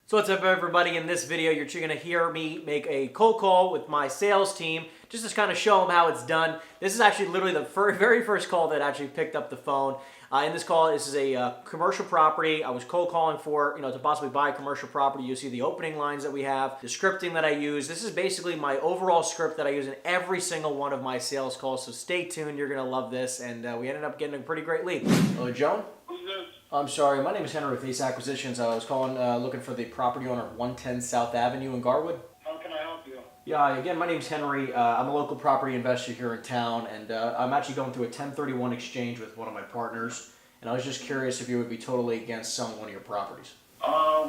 So what's up, everybody? In this video, you're going to hear me make a cold call with my sales team just to kind of show them how it's done. This is actually literally the very first call that actually picked up the phone. In this call, this is a commercial property. I was cold calling for, to possibly buy a commercial property. You see the opening lines that we have, the scripting that I use. This is basically my overall script that I use in every single one of my sales calls. So stay tuned. You're going to love this. And we ended up getting a pretty great lead. Hello, Joan? Who's this? I'm sorry, my name is Henry with Ace Acquisitions. I was calling looking for the property owner of 110 South Avenue in Garwood. How can I help you? Yeah, again, my name's Henry. I'm a local property investor here in town, and I'm actually going through a 1031 exchange with one of my partners, and I was just curious if you would be totally against selling one of your properties.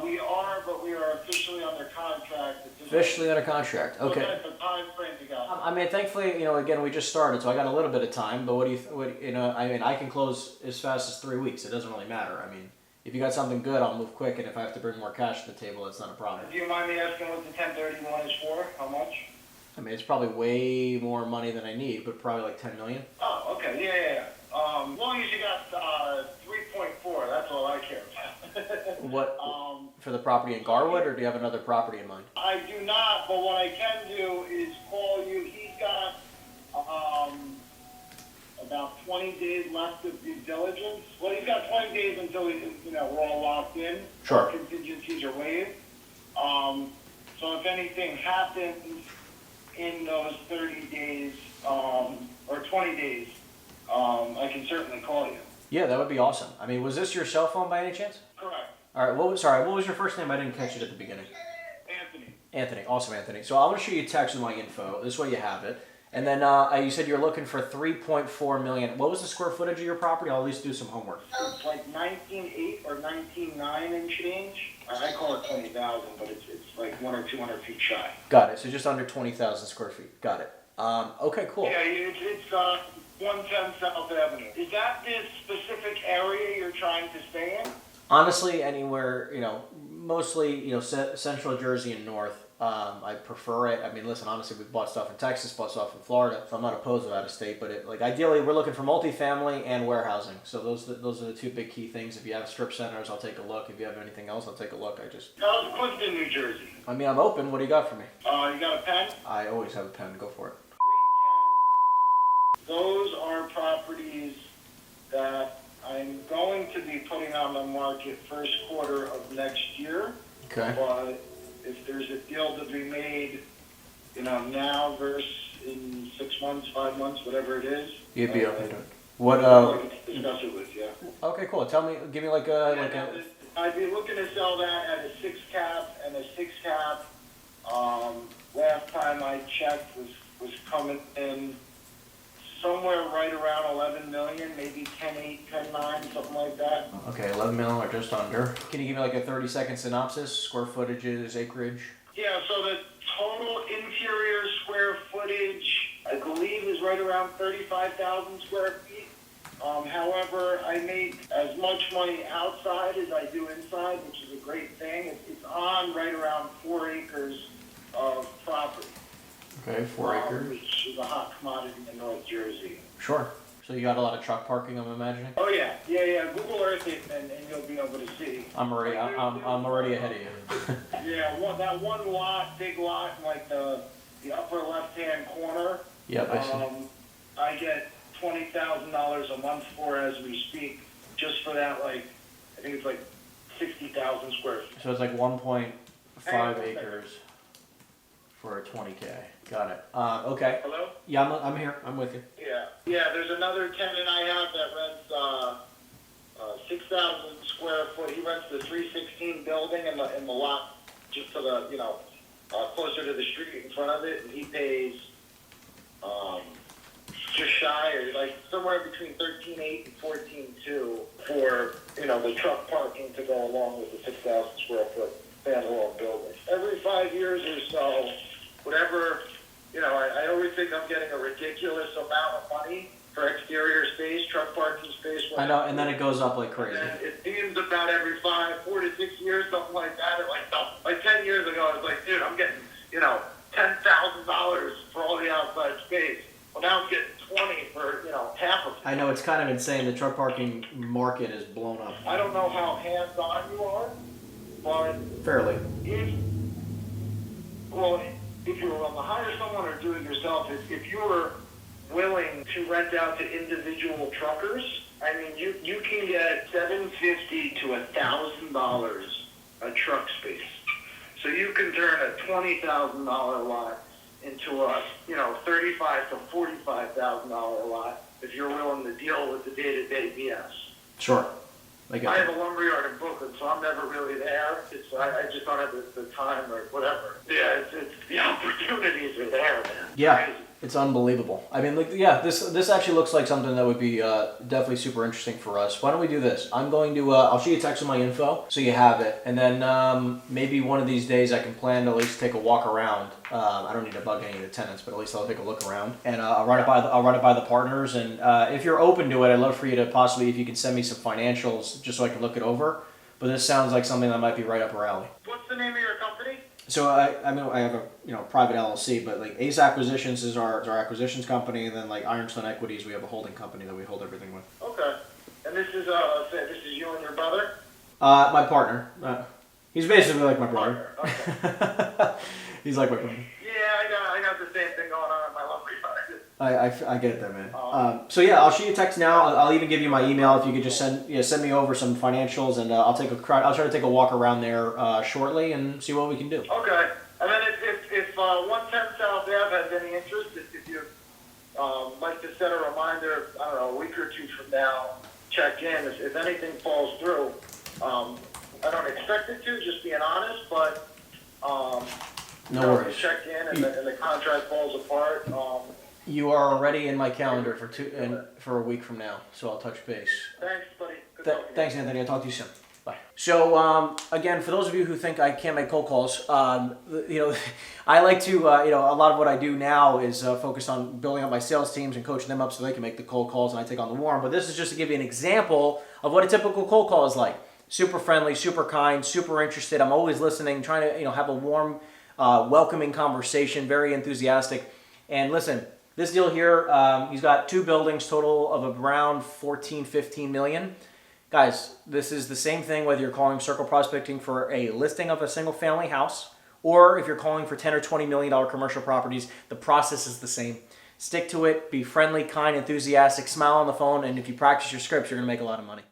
We are, but we are officially under contract. Officially under contract, okay. What type of time frame you got? I mean, thankfully, again, we just started, so I got a little bit of time, but I can close as fast as 3 weeks. It doesn't really matter. I mean, if you got something good, I'll move quick, and if I have to bring more cash to the table, that's not a problem. Do you mind me asking what the 1031 is for? How much? I mean, it's probably way more money than I need, but probably like 10 million. Oh, okay, yeah. As long as you got 3.4, that's all I care about. What, for the property in Garwood, or do you have another property in mind? I do not, but what I can do is call you. He's got about 20 days left of due diligence. Well, he's got 20 days until we're all locked in. Sure. Contingencies are waived. So if anything happens in those 30 days or 20 days, I can certainly call you. Yeah, that would be awesome. I mean, was this your cell phone by any chance? Correct. All right. What was your first name? I didn't catch it at the beginning. Anthony. Anthony. Awesome, Anthony. So I'm going to shoot you a text with my info. This way you have it. And then you said you're looking for 3.4 million. What was the square footage of your property? I'll at least do some homework. It's like 19.8 or 19.9 and change. I call it 20,000, but it's like 100 or 200 feet shy. Got it. So just under 20,000 square feet. Got it. Okay, cool. Yeah, it's 110 South Avenue. Is that the specific area you're trying to stay in? Honestly, anywhere, mostly, central Jersey and north. I prefer it. I mean, listen, honestly, we've bought stuff in Texas, bought stuff in Florida, so I'm not opposed to out of state, but ideally, we're looking for multifamily and warehousing. So those are the two big key things. If you have strip centers, I'll take a look. If you have anything else, I'll take a look. How's Clifton, New Jersey? I mean, I'm open. What do you got for me? You got a pen? I always have a pen. Go for it. 310. Those are properties that I'm going to be putting on the market first quarter of next year. Okay. But if there's a deal to be made, now versus in 6 months, 5 months, whatever it is, You'd be open to it. What? I can discuss it with you. Okay, cool. Give me I'd be looking to sell that at a 6 cap and a 6 cap. Last time I checked was coming in somewhere right around 11 million, maybe 10.8, 10.9, something like that. Okay, 11 million or just under. Can you give me like a 30-second synopsis? Square footages, acreage? Yeah, so the total interior square footage, I believe, is right around 35,000 square feet. However, I make as much money outside as I do inside, which is a great thing. It's on right around 4 acres of property. Okay, 4 acres. Which is a hot commodity in North Jersey. Sure. So you got a lot of truck parking, I'm imagining? Oh yeah. Google Earth it and you'll be able to see. I'm already ahead of you. Yeah, that one lot, big lot, in like the upper left-hand corner. Yep, I see. I get $20,000 a month for as we speak, just for that. I think it's like 60,000 square feet. So it's like 1.5 acres for 20K. Got it. Okay. Hello? Yeah, I'm here. I'm with you. Yeah. There's another tenant I have that rents 6,000 square foot. He rents the 316 building in the lot just to the closer to the street in front of it, and he pays just shy or like somewhere between 13.8 and 14.2 for the truck parking to go along with the 6,000 square foot standalone building. Every 5 years or so, whatever, I always think I'm getting a ridiculous amount of money for exterior space, truck parking space. I know, and then it goes up like crazy. And it seems about every 4 to 6 years, something like that. Like 10 years ago, I was like, dude, I'm getting, $10,000 for all the outside space. Well, now I'm getting 20 for, half of it. I know, it's kind of insane. The truck parking market is blown up. I don't know how hands-on you are, but fairly. If you were willing to hire someone or do it yourself, if you were willing to rent out to individual truckers, I mean, you can get $750 to $1,000 a truck space. So you can turn a $20,000 lot into a $35,000 to $45,000 lot if you're willing to deal with the day-to-day BS. Sure. I have a lumberyard in Brooklyn, so I'm never really there. I just don't have the time or whatever. Yeah, it's the opportunities are there, man. Yeah, it's unbelievable. I mean, this actually looks like something that would be definitely super interesting for us. Why don't we do this? I'm going to, I'll shoot you a text with my info so you have it. And then maybe one of these days I can plan to at least take a walk around. I don't need to bug any of the tenants, but at least I'll take a look around. And I'll run it by the partners. And if you're open to it, I'd love for you to possibly, if you can send me some financials just so I can look it over. But this sounds like something that might be right up our alley. What's the name of your company? So I mean, I have a private LLC, but like Ace Acquisitions is our acquisitions company, and then like Ironstone Equities, we have a holding company that we hold everything with. Okay. And this is you and your brother? My partner. He's basically like my brother. Okay. He's like my brother. Yeah, I got the same thing going on in my lumberyard. I get it there, man. So yeah, I'll shoot you a text now. I'll even give you my email if you could just send me over some financials, and I'll try to take a walk around there shortly and see what we can do. Okay. And then if 110 South Ave has any interest, if you like to set a reminder, I don't know, a week or two from now, check in. If anything falls through, I don't expect it to, just being honest, but no worries. Check in and the contract falls apart. You are already in my calendar for a week from now, so I'll touch base. Thanks, buddy. Thanks, Anthony. I'll talk to you soon. Bye. So again, for those of you who think I can't make cold calls, I like to, a lot of what I do now is focus on building up my sales teams and coaching them up so they can make the cold calls, and I take on the warm. But this is just to give you an example of what a typical cold call is like. Super friendly, super kind, super interested. I'm always listening, trying to have a warm, welcoming conversation, very enthusiastic. And listen, this deal here, he's got 2 buildings, total of around 14, 15 million. Guys, this is the same thing whether you're calling Circle Prospecting for a listing of a single family house, or if you're calling for $10 or $20 million commercial properties, the process is the same. Stick to it, be friendly, kind, enthusiastic, smile on the phone, and if you practice your scripts, you're going to make a lot of money.